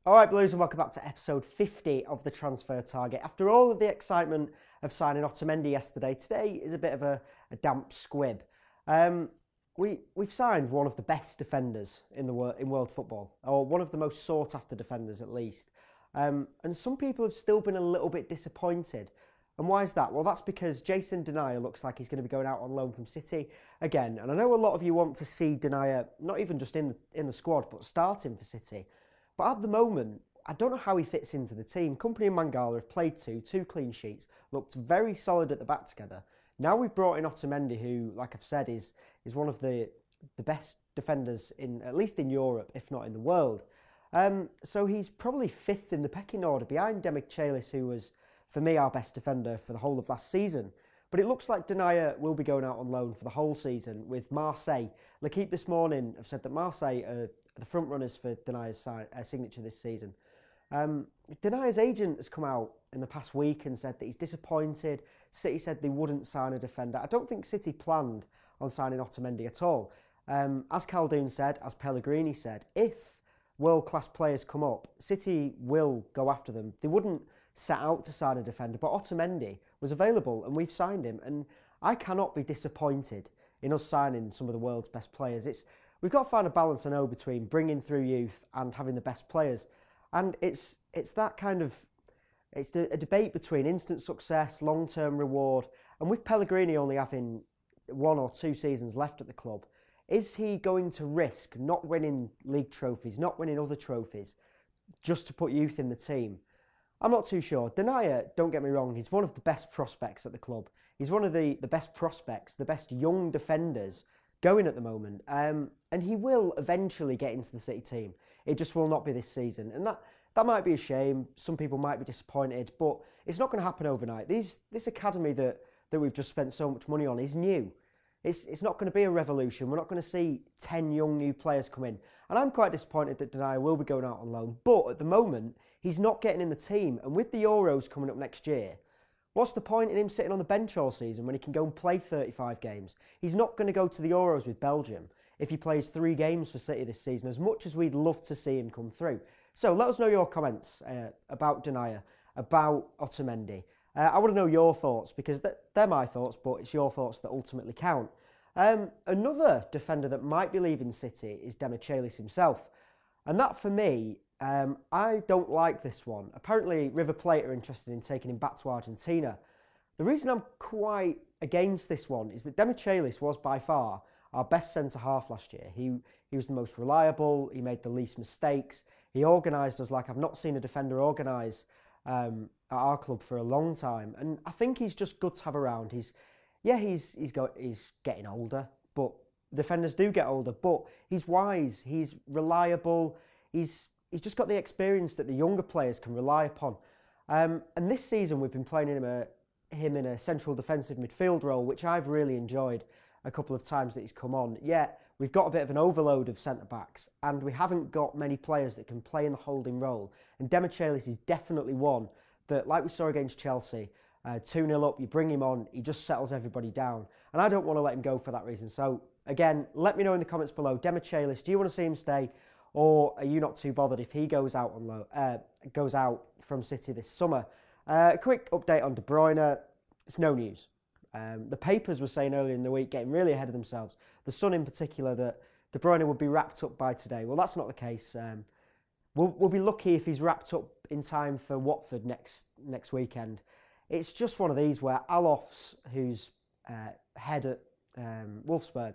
All right, Blues, and welcome back to episode 50 of the Transfer Target. After all of the excitement of signing Otamendi yesterday, today is a bit of a damp squib. We've signed one of the best defenders in world football, or one of the most sought-after defenders at least. And some people have still been a little bit disappointed. And why is that? Well, that's because Jason Denayer looks like he's going to be going out on loan from City again. And I know a lot of you want to see Denayer not even just in the squad, but starting for City. But at the moment, I don't know how he fits into the team. Kompany and Mangala have played two clean sheets, looked very solid at the back together. Now we've brought in Otamendi, who, like I've said, is one of the best defenders at least in Europe, if not in the world. So he's probably fifth in the pecking order behind Demichelis, who was, for me, our best defender for the whole of last season. But it looks like Denayer will be going out on loan for the whole season with Marseille. L'Équipe this morning have said that Marseille are the front runners for Denayer's signature this season. Denayer's agent has come out in the past week and said that he's disappointed. City said they wouldn't sign a defender. I don't think City planned on signing Otamendi at all. As Khaldoon said, as Pellegrini said, if world-class players come up, City will go after them. They wouldn't set out to sign a defender, but Otamendi was available and we've signed him. And I cannot be disappointed in us signing some of the world's best players. We've got to find a balance, I know, between bringing through youth and having the best players. And it's that kind of, it's a debate between instant success, long-term reward. And with Pellegrini only having 1 or 2 seasons left at the club, is he going to risk not winning league trophies, not winning other trophies, just to put youth in the team? I'm not too sure. Denayer, don't get me wrong, he's one of the best prospects at the club. He's one of the best prospects, the best young defenders going at the moment. And he will eventually get into the City team. It just will not be this season. And that might be a shame. Some people might be disappointed, but it's not going to happen overnight. This academy that we've just spent so much money on is new. It's not going to be a revolution. We're not going to see 10 young new players come in. And I'm quite disappointed that Denayer will be going out on loan. But at the moment, he's not getting in the team. And with the Euros coming up next year, what's the point in him sitting on the bench all season when he can go and play 35 games? He's not going to go to the Euros with Belgium if he plays 3 games for City this season, as much as we'd love to see him come through. So let us know your comments about Denayer, about Otamendi. I want to know your thoughts, because they're my thoughts, but it's your thoughts that ultimately count. Another defender that might be leaving City is Demichelis himself. And that, for me, I don't like this one. Apparently, River Plate are interested in taking him back to Argentina. The reason I'm quite against this one is that Demichelis was by far our best centre-half last year. He was the most reliable, he made the least mistakes, he organised us like I've not seen a defender organise at our club for a long time. And I think he's just good to have around. He's getting older, but defenders do get older, but he's wise, he's reliable, he's just got the experience that the younger players can rely upon. And this season we've been playing him in a central defensive midfield role, which I've really enjoyed a couple of times that he's come on. Yet we've got a bit of an overload of centre-backs and we haven't got many players that can play in the holding role. And Demichelis is definitely one that, like we saw against Chelsea, 2-0 up, you bring him on, he just settles everybody down. And I don't want to let him go for that reason. So, again, let me know in the comments below. Demichelis, do you want to see him stay? Or are you not too bothered if he goes out from City this summer? A quick update on De Bruyne. It's no news. The papers were saying earlier in the week, getting really ahead of themselves, the Sun in particular, that De Bruyne would be wrapped up by today. Well, that's not the case. We'll be lucky if he's wrapped up in time for Watford next weekend. It's just one of these where Alofs, who's head at Wolfsburg,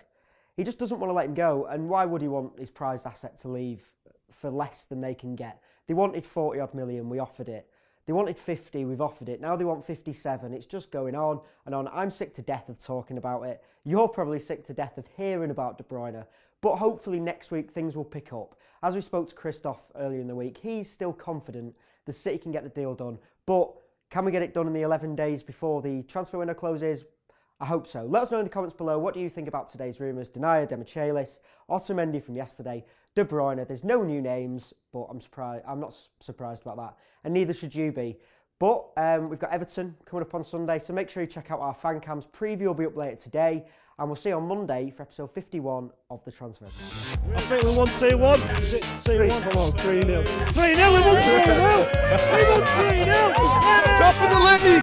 he just doesn't want to let him go. And why would he want his prized asset to leave for less than they can get? They wanted 40 odd million, we offered it. They wanted 50, we've offered it. Now they want 57. It's just going on and on. I'm sick to death of talking about it. You're probably sick to death of hearing about De Bruyne. But hopefully next week things will pick up. As we spoke to Christoph earlier in the week, he's still confident the City can get the deal done. But can we get it done in the 11 days before the transfer window closes? I hope so. Let us know in the comments below, what do you think about today's rumours? Denayer, Demichelis, Otamendi from yesterday, De Bruyne. There's no new names, but I'm not surprised about that. And neither should you be. But we've got Everton coming up on Sunday, so make sure you check out our fan cams. Preview will be up later today. and we'll see you on Monday for episode 51 of the Transfer Target. I think we won 2-1. Is it 2-1? Come on, 3-0. 3-0, we won 3-0! We won 3-0! Top of the league!